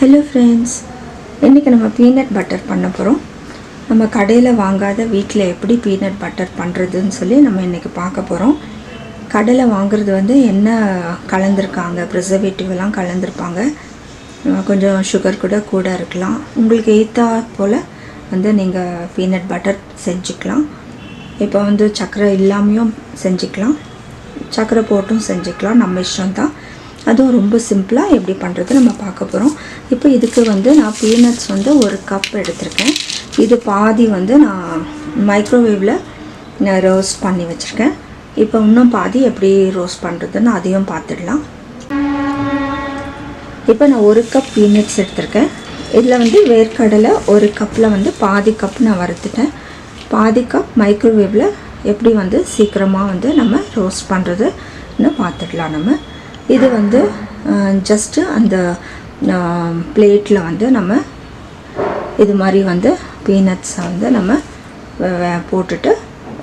Hello friends, இன்றைக்கி நம்ம peanut butter பண்ண போகிறோம். நம்ம கடையில் வாங்காத வீட்டில் எப்படி பீனட் பட்டர் பண்ணுறதுன்னு சொல்லி நம்ம இன்றைக்கி பார்க்க போகிறோம். கடையில் வாங்குறது என்ன கலந்துருக்காங்க, ப்ரிசர்வேட்டிவ்லாம் கலந்துருப்பாங்க. கொஞ்சம் சுகர் கூட இருக்கலாம். உங்களுக்கு ஏற்றா போல் நீங்கள் பீனட் பட்டர் செஞ்சுக்கலாம். இப்போ சர்க்கரை இல்லாமையும் செஞ்சுக்கலாம், சர்க்கரை போட்டும் செஞ்சுக்கலாம், நம்ம இஷ்டம்தான். அதுவும் ரொம்ப சிம்பிளாக எப்படி பண்ணுறது நம்ம பார்க்க போகிறோம். இப்போ இதுக்கு நான் பீனட்ஸ் ஒரு கப் எடுத்திருக்கேன். இது பாதி நான் மைக்ரோவேவில் நான் ரோஸ்ட் பண்ணி வச்சுருக்கேன். இப்போ இன்னும் பாதி எப்படி ரோஸ்ட் பண்ணுறதுன்னு அதையும் பார்த்துடலாம். இப்போ நான் ஒரு கப் பீனட்ஸ் எடுத்திருக்கேன். இதில் வேர்க்கடலை ஒரு கப்பில் பாதி கப் நான் வறுத்துட்டேன். பாதி கப் மைக்ரோவேவில் எப்படி சீக்கிரமாக நம்ம ரோஸ்ட் பண்ணுறதுன்னு பார்த்துடலாம். நம்ம இது ஜஸ்ட்டு அந்த பிளேட்டில் நம்ம இது மாதிரி பீனட்ஸை நம்ம போட்டுட்டு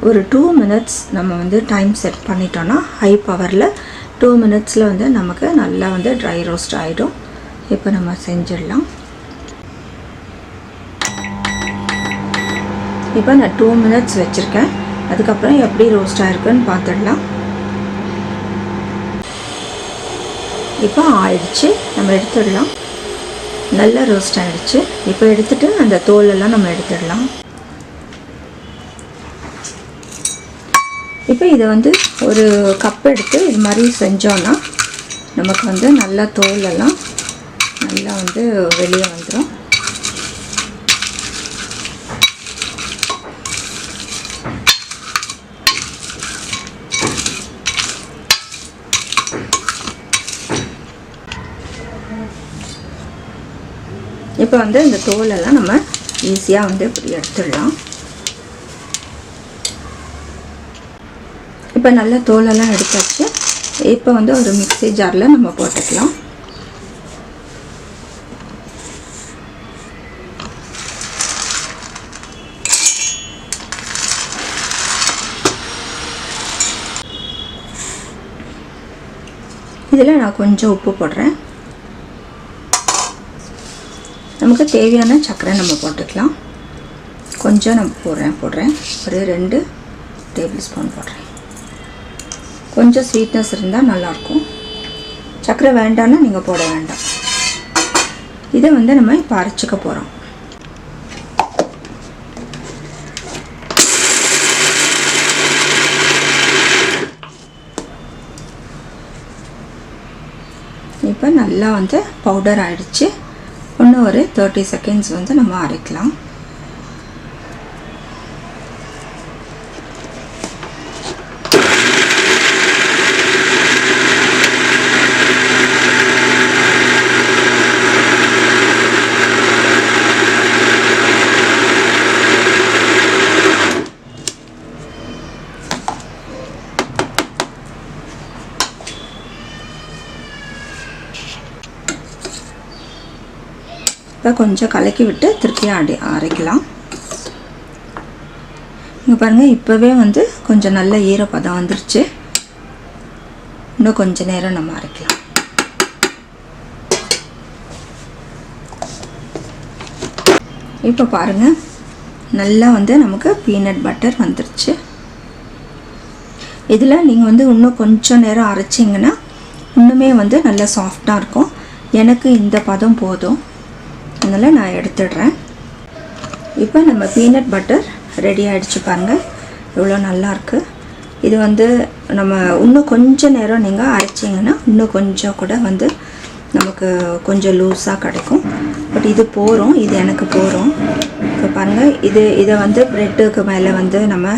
ஒரு 2 minutes நம்ம டைம் செட் பண்ணிட்டோன்னா ஹை பவரில் 2 minutesல நமக்கு நல்லா ட்ரை ரோஸ்ட் ஆகிடும். இப்போ நம்ம செஞ்சிடலாம். இப்போ நான் 2 minutes வச்சுருக்கேன். அதுக்கப்புறம் எப்படி ரோஸ்ட் ஆகிருக்குன்னு பார்த்துடலாம். இப்போ ஆயிடுச்சு, நம்ம எடுத்துடலாம். நல்லா ரோஸ்ட் ஆகிடுச்சு. இப்போ எடுத்துகிட்டு அந்த தோலெல்லாம் நம்ம எடுத்துடலாம். இப்போ இதை ஒரு கப் எடுத்து இது மாதிரி செஞ்சோன்னா நமக்கு நல்லா தோலெல்லாம் நல்லா வெளியே வந்துடும். இப்போ இந்த தோலெல்லாம் நம்ம ஈஸியாக இப்படி எடுத்துடலாம். இப்போ நல்ல தோலெல்லாம் எடுத்தாச்சு. இப்போ ஒரு மிக்ஸி ஜாரில் நம்ம போட்டுக்கலாம். இதில் நான் கொஞ்சம் உப்பு போடுறேன். நமக்கு தேவையான சர்க்கரை நம்ம போட்டுக்கலாம். கொஞ்சம் நம்ம போடுறேன் ஒரு 2 டேபிள் ஸ்பூன் போடுறேன். கொஞ்சம் ஸ்வீட்னஸ் இருந்தால் நல்லாயிருக்கும். சர்க்கரை வேண்டாம்னா நீங்கள் போட வேண்டாம். இதை நம்ம இப்போ அரைச்சிக்க போகிறோம். இப்போ நல்லா பவுடர் ஆகிடுச்சு. இன்னும் ஒரு 30 seconds நம்ம அரைக்கலாம். இப்போ கொஞ்சம் கலக்கி விட்டு திருப்பி அரைக்கலாம். இங்கே பாருங்கள், இப்போவே கொஞ்சம் நல்ல ஈரப்பதம் வந்துருச்சு. இன்னும் கொஞ்சம் நேரம் நம்ம அரைக்கலாம். இப்போ பாருங்கள், நல்லா நமக்கு பீனட் பட்டர் வந்துருச்சு. இதில் நீங்கள் இன்னும் கொஞ்சம் நேரம் அரைச்சிங்கன்னா இன்னுமே நல்லா சாஃப்டாக இருக்கும். எனக்கு இந்த பதம் போதும், அதனால் நான் எடுத்துடுறேன். இப்போ நம்ம பீனட் பட்டர் ரெடி ஆகிடுச்சு. பாருங்கள் எவ்வளோ நல்லாயிருக்கு. இது நம்ம இன்னும் கொஞ்சம் நேரம் நீங்கள் அரைச்சிங்கன்னா இன்னும் கொஞ்சம் கூட நமக்கு கொஞ்சம் லூஸாக கிடைக்கும். பட் இது போகிறோம், இது எனக்கு போகிறோம். இப்போ பாருங்கள், இதை ப்ரெட்டுக்கு மேலே நம்ம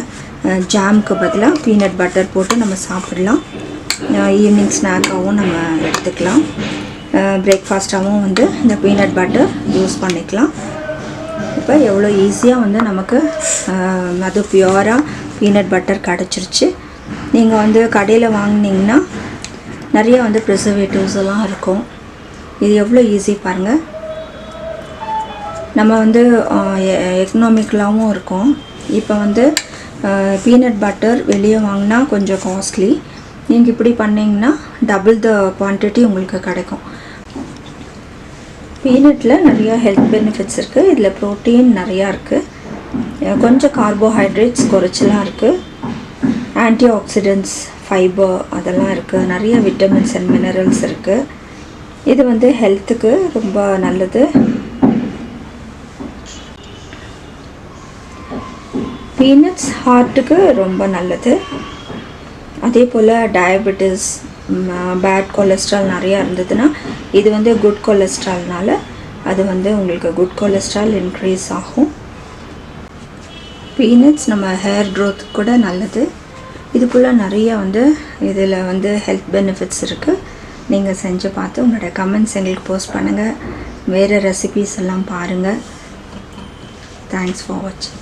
ஜாமுக்கு பதிலாக பீனட் பட்டர் போட்டு நம்ம சாப்பிடலாம். ஈவினிங் ஸ்நாக்காகவும் நம்ம எடுத்துக்கலாம். பிரேக்ஃபாஸ்ட்டாகவும் இந்த பீனட் பட்டர் யூஸ் பண்ணிக்கலாம். இப்போ எவ்வளோ ஈஸியாக நமக்கு அது பியூராக பீனட் பட்டர் கிடச்சிருச்சு. நீங்கள் கடையில் வாங்கினீங்கன்னா நிறைய ப்ரிசர்வேட்டிவ்ஸ் எல்லாம் இருக்கும். இது எவ்வளோ ஈஸி பாருங்கள். நம்ம எக்கனாமிக்கலாகவும் இருக்கும். இப்போ பீனட் பட்டர் வெளியே வாங்கினா கொஞ்சம் காஸ்ட்லி. நீங்கள் இப்படி பண்ணிங்கன்னா டபுள் த குவான்டிட்டி உங்களுக்கு கிடைக்கும். பீனட்டில் நிறையா ஹெல்த் பெனிஃபிட்ஸ் இருக்குது. இதில் ப்ரோட்டீன் நிறையா இருக்குது, கொஞ்சம் கார்போஹைட்ரேட்ஸ் குறைச்சலாம் இருக்குது, ஆன்டி ஆக்சிடென்ட்ஸ், ஃபைபர் அதெல்லாம் இருக்குது, நிறைய விட்டமின்ஸ் அண்ட் மினரல்ஸ் இருக்குது. இது வந்து ஹெல்த்துக்கு ரொம்ப நல்லது. பீனட்ஸ் ஹார்ட்டுக்கு ரொம்ப நல்லது. அதே போல் டயபெட்டிஸ், பேட் கொலஸ்ட்ரால் நிறையா இருந்ததுன்னா இது வந்து குட் கொலஸ்ட்ரால்னால அது வந்து உங்களுக்கு குட் கொலஸ்ட்ரால் இன்க்ரீஸ் ஆகும். பீனட்ஸ் நம்ம ஹேர் க்ரோத் கூட நல்லது. இதுக்குள்ளே நிறைய வந்து இதில் வந்து ஹெல்த் பெனிஃபிட்ஸ் இருக்குது. நீங்கள் செஞ்சு பார்த்து உங்களோட கமெண்ட்ஸ் எங்களுக்கு போஸ்ட் பண்ணுங்கள். வேறு ரெசிபீஸ் எல்லாம் பாருங்கள். தேங்க்ஸ் ஃபார் வாட்சிங்.